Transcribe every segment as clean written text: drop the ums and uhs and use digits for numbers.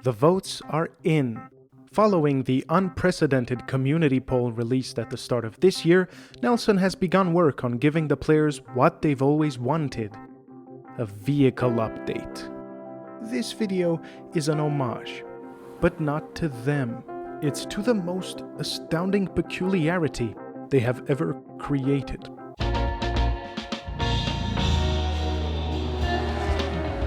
The votes are in. Following the unprecedented community poll released at the start of this year, Nelson has begun work on giving the players what they've always wanted: a vehicle update. This video is an homage, but not to them. It's to the most astounding peculiarity they have ever created.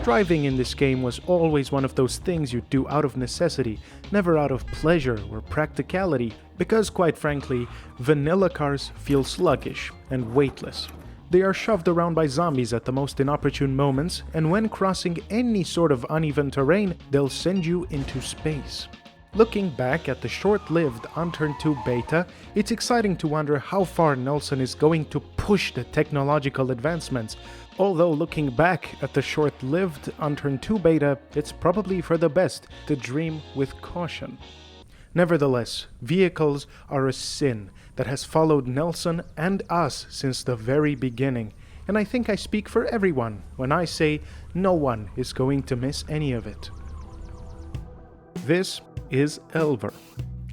Driving in this game was always one of those things you do out of necessity, never out of pleasure or practicality, because quite frankly, vanilla cars feel sluggish and weightless. They are shoved around by zombies at the most inopportune moments, and when crossing any sort of uneven terrain, they'll send you into space. Looking back at the short-lived Unturned 2 beta, it's exciting to wonder how far Nelson is going to push the technological advancements. Although looking back at the short-lived Unturned 2 beta, it's probably for the best to dream with caution. Nevertheless, vehicles are a sin that has followed Nelson and us since the very beginning, and I think I speak for everyone when I say no one is going to miss any of it. This is Elver.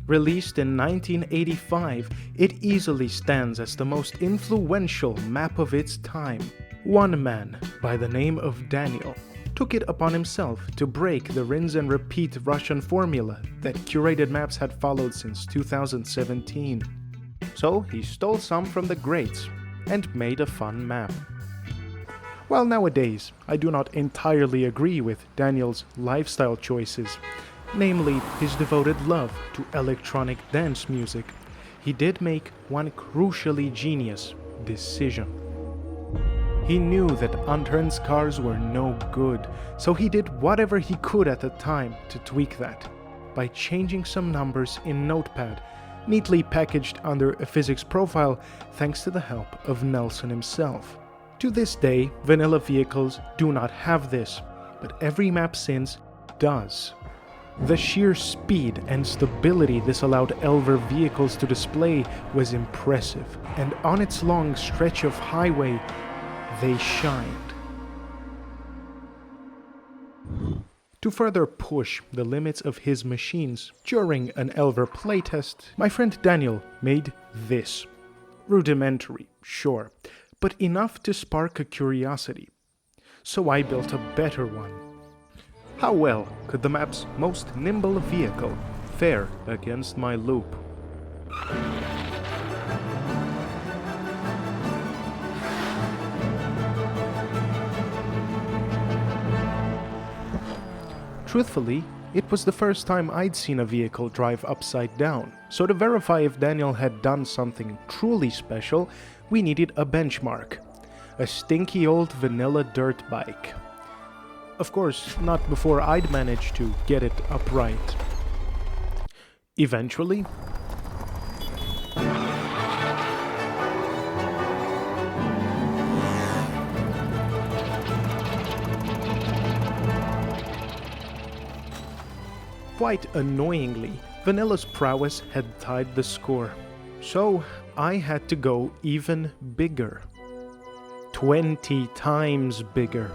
Released in 1985, it easily stands as the most influential map of its time. One man, by the name of Daniel, took it upon himself to break the rinse and repeat Russian formula that curated maps had followed since 2017. So he stole some from the greats and made a fun map. While nowadays I do not entirely agree with Daniel's lifestyle choices, namely his devoted love to electronic dance music, he did make one crucially genius decision. He knew that Unturned's cars were no good, so he did whatever he could at the time to tweak that, by changing some numbers in Notepad, neatly packaged under a physics profile thanks to the help of Nelson himself. To this day, vanilla vehicles do not have this, but every map since does. The sheer speed and stability this allowed Elver vehicles to display was impressive, and on its long stretch of highway, they shined. To further push the limits of his machines during an Elver playtest, my friend Daniel made this. Rudimentary, sure, but enough to spark a curiosity. So I built a better one. How well could the map's most nimble vehicle fare against my loop? Truthfully, it was the first time I'd seen a vehicle drive upside down, so to verify if Daniel had done something truly special, we needed a benchmark. A stinky old vanilla dirt bike. Of course, not before I'd managed to get it upright. Eventually, quite annoyingly, Vanilla's prowess had tied the score. So I had to go even bigger. 20 times bigger.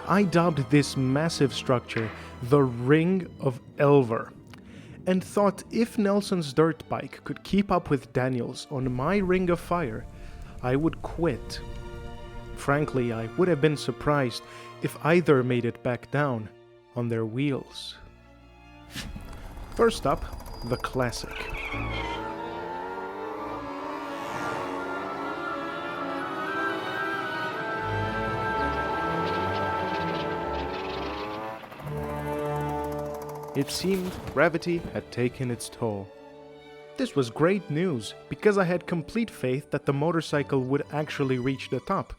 I dubbed this massive structure the Ring of Elver, and thought if Nelson's dirt bike could keep up with Daniel's on my Ring of Fire, I would quit. Frankly, I would have been surprised if either made it back down on their wheels. First up, the classic. It seemed gravity had taken its toll. This was great news, because I had complete faith that the motorcycle would actually reach the top.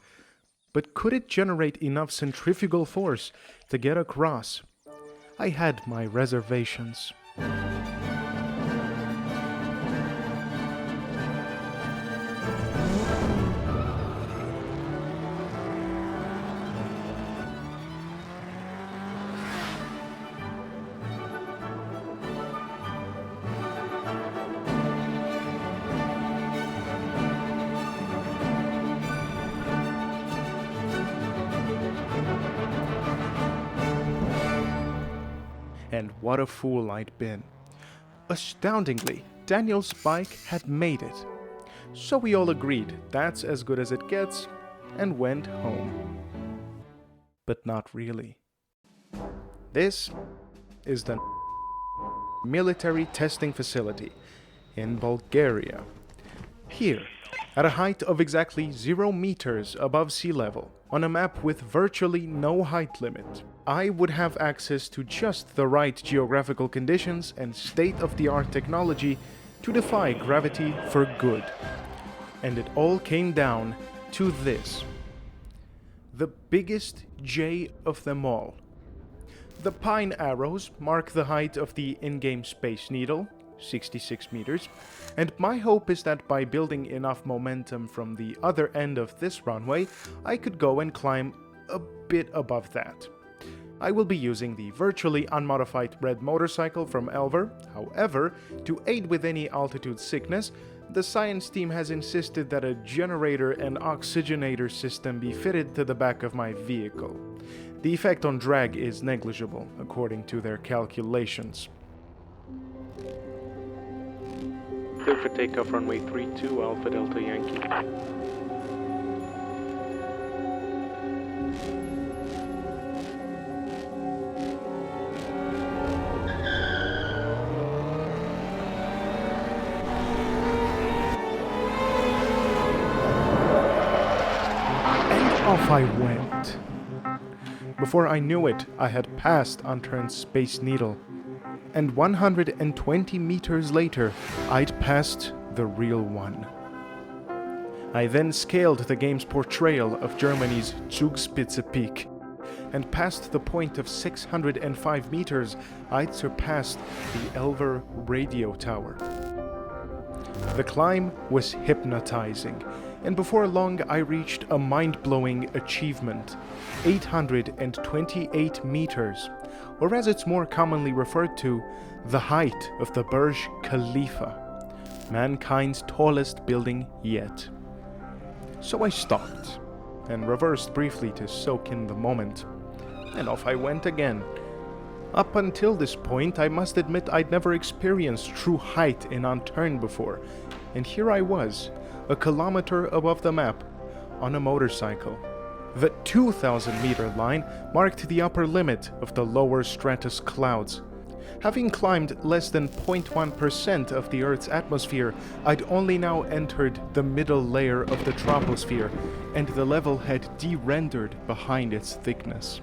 But could it generate enough centrifugal force to get across? I had my reservations. And what a fool I'd been. Astoundingly, Daniel's bike had made it. So we all agreed that's as good as it gets and went home. But not really. This is the military testing facility in Bulgaria. Here, at a height of exactly 0 meters above sea level, on a map with virtually no height limit, I would have access to just the right geographical conditions and state-of-the-art technology to defy gravity for good. And it all came down to this. The biggest J of them all. The pine arrows mark the height of the in-game Space Needle, 66 meters, and my hope is that by building enough momentum from the other end of this runway, I could go and climb a bit above that. I will be using the virtually unmodified red motorcycle from Elver. However, to aid with any altitude sickness, the science team has insisted that a generator and oxygenator system be fitted to the back of my vehicle. The effect on drag is negligible, according to their calculations. Clear for takeoff runway 32, Alpha Delta Yankee. Off I went. Before I knew it, I had passed Unturned's Space Needle. And 120 meters later, I'd passed the real one. I then scaled the game's portrayal of Germany's Zugspitze Peak. And past the point of 605 meters, I'd surpassed the Elver radio tower. The climb was hypnotizing, and before long I reached a mind-blowing achievement, 828 meters, or as it's more commonly referred to, the height of the Burj Khalifa, mankind's tallest building yet. So I stopped, and reversed briefly to soak in the moment, and off I went again. Up until this point, I must admit I'd never experienced true height in Unturned before, and here I was, a kilometer above the map, on a motorcycle. The 2,000 meter line marked the upper limit of the lower stratus clouds. Having climbed less than 0.1% of the Earth's atmosphere, I'd only now entered the middle layer of the troposphere, and the level had de-rendered behind its thickness.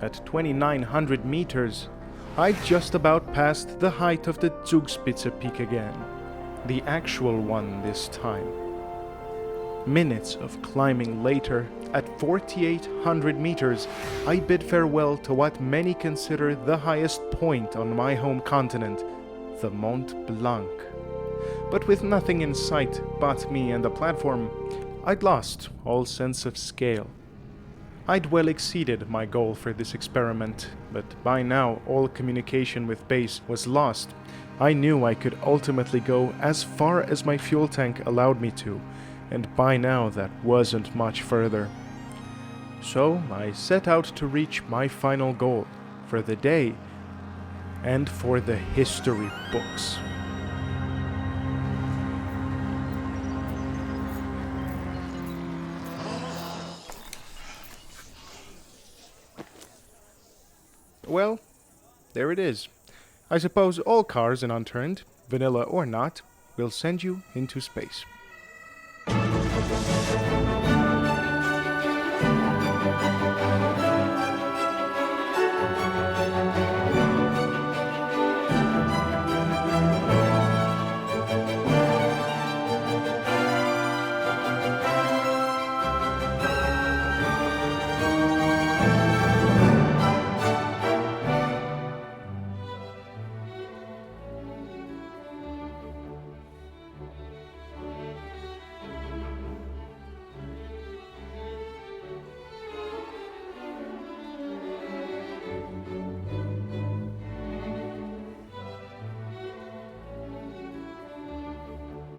At 2,900 meters, I'd just about passed the height of the Zugspitze Peak again. The actual one this time. Minutes of climbing later, at 4,800 meters, I bid farewell to what many consider the highest point on my home continent, the Mont Blanc. But with nothing in sight but me and the platform, I'd lost all sense of scale. I'd well exceeded my goal for this experiment, but by now all communication with base was lost. I knew I could ultimately go as far as my fuel tank allowed me to, and by now that wasn't much further. So I set out to reach my final goal, for the day, and for the history books. Well, there it is. I suppose all cars in Unturned, vanilla or not, will send you into space.